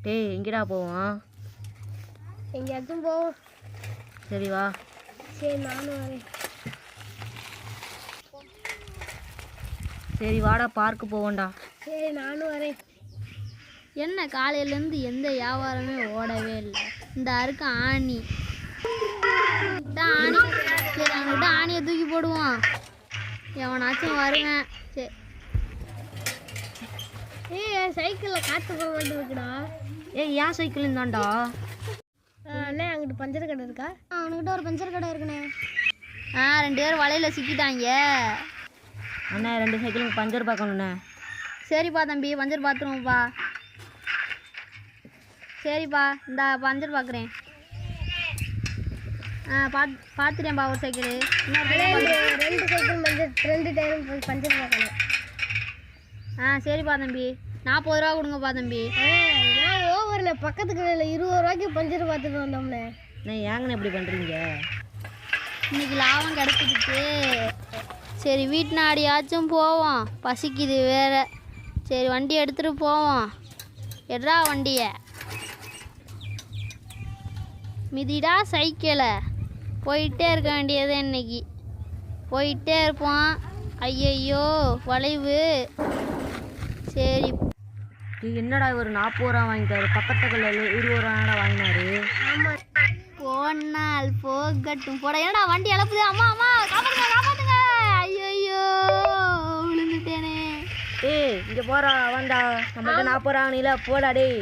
டேய் எங்கடா போவோம்? எங்கேயாச்சும் போவோம். சரி வா. சரி நானும் வரேன். சரி வாடா பார்க்கு போவோம்டா. சரி நானும் வரேன். என்ன காலையிலேருந்து எந்த வியாபாரமே ஓடவே இல்லை. இந்த அறுக்க ஆணி ஆணி சரி அவன்கிட்ட ஆணியை தூக்கி போடுவான். எவனாச்சும் வருவேன். சரி என் சைக்கிளில் காற்று போக மாட்டேங்குதுடா. ஏன் சைக்கிள் இருந்தான்டா? அண்ணே அங்கிட்டு பஞ்சர் கடை இருக்கா? அவனுக்கிட்ட ஒரு பஞ்சர் கடை இருக்குண்ணே. 2 பேரும் வலையில் சிக்கிட்டாங்க. அண்ணா 2 சைக்கிளுக்கு பஞ்சர் பார்க்கணுண்ணே. சரிப்பா தம்பி பஞ்சர் பார்த்துருவோம்ப்பா. சரிப்பா இந்த பஞ்சர் பார்க்குறேன். பார்த்துட்டேன்ப்பா ஒரு சைக்கிள். இன்னொரு 2 சைக்கிள் பஞ்சர் 2 டயரும் பஞ்சர் பார்க்கணும். சரிப்பா தம்பி 40 ரூபா கொடுங்கப்பா தம்பி. நான் ஓவரில் பக்கத்து கடையில் 20 ரூபாய்க்கு பஞ்சர் பார்த்துட்டு வந்தோம்ண்ணே. நான் ஏங்கண்ணே இப்படி பண்ணுறீங்க? இன்னைக்கு லாபம் கிடச்சிக்கிட்டு சரி வீட்டு நாடியாச்சும் போவோம். பசிக்குது வேற. சரி வண்டி எடுத்துகிட்டு போவோம். எட்ரா வண்டியை மிதிடா சைக்கிளை. போயிட்டே இருக்க வேண்டியது இன்னைக்கு. போயிட்டே இருப்போம். ஐயையோ வளைவு. சரி என்னடா இவர் 40 ரூபா வாங்கிட்டாரு, பக்கத்து கல்லில் 20 ரூபாடா வாங்கினாரு. போனால் போகட்டும் போட. என்னடா வண்டி இழப்புது. அம்மா அம்மா காப்பாத்துங்க காப்பாத்துங்க. ஐயோ விழுந்துட்டேனே. ஏய் இங்கே போகிறா வந்தா நம்மகிட்ட 40 ரூபா வாங்கினீல போடா டேய்.